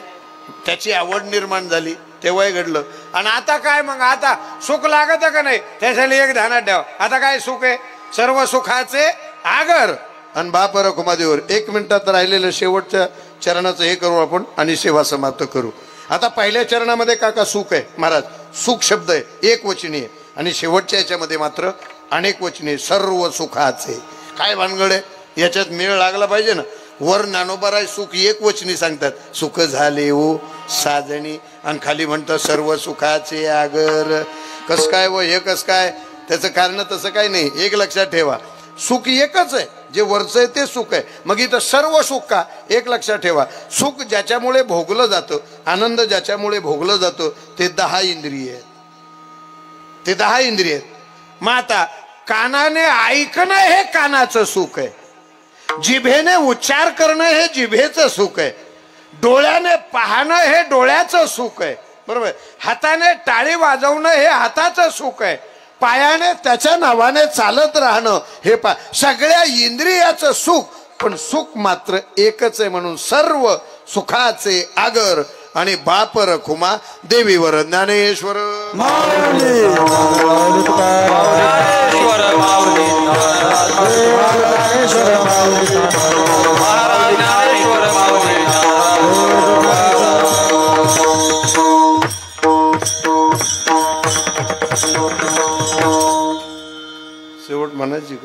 त्याची आवड निर्माण झाली तेव्हाही घडलं. आणि आता काय मग? आता सुख लागत का नाही? त्यासाठी एक ध्यानात ठेवा. आता काय सुख आहे? सर्व सुखाचे आगर आणि बाप रखुमादेवर. 1 मिनिटात राहिलेलं शेवटच्या चरणाचं हे करू आपण आणि सेवा समाप्त करू. आता पहिल्या चरणामध्ये काका सुख आहे महाराज, सुख शब्द आहे एक वचनी आहे, आणि शेवटच्या याच्यामध्ये मात्र अनेक वचनी आहे. सर्व सुखाचे. काय भानगड आहे? याच्यात मेळ लागला पाहिजे ना. वर ज्ञानोबा सुख एक वचनी सांगतात, सुख झाले ओ साजणी, आणि खाली म्हणतात सर्व सुखाचे आगर. कस काय व हे कस काय? त्याचं कारण तसं काही नाही. एक लक्षात ठेवा, सुख एकच आहे, जे वरचं आहे ते सुख आहे. मग इथं सर्व सुख का? एक लक्षात ठेवा, सुख ज्याच्यामुळे भोगलं जातं, आनंद ज्याच्यामुळे भोगलं जातं, ते 10 इंद्रिय आहेत. ते 10 इंद्रिय आहेत. मग आता कानाने ऐकणं हे कानाचं सुख आहे, जिभेने उच्चार करणं हे जिभेचं सुख आहे, डोळ्याने पाहणं हे डोळ्याचं सुख आहे, बरोबर. हाताने टाळी वाजवणं हे हाताचं सुख आहे, पायाने त्याच्या नावाने चालत राहणं हे सगळ्या इंद्रियाचं सुख. पण सुख मात्र एकच आहे, म्हणून सर्व सुखाचे आगर. आणि बाप रखुमा देवीवर ज्ञानेश्वर शेवट म्हणायची.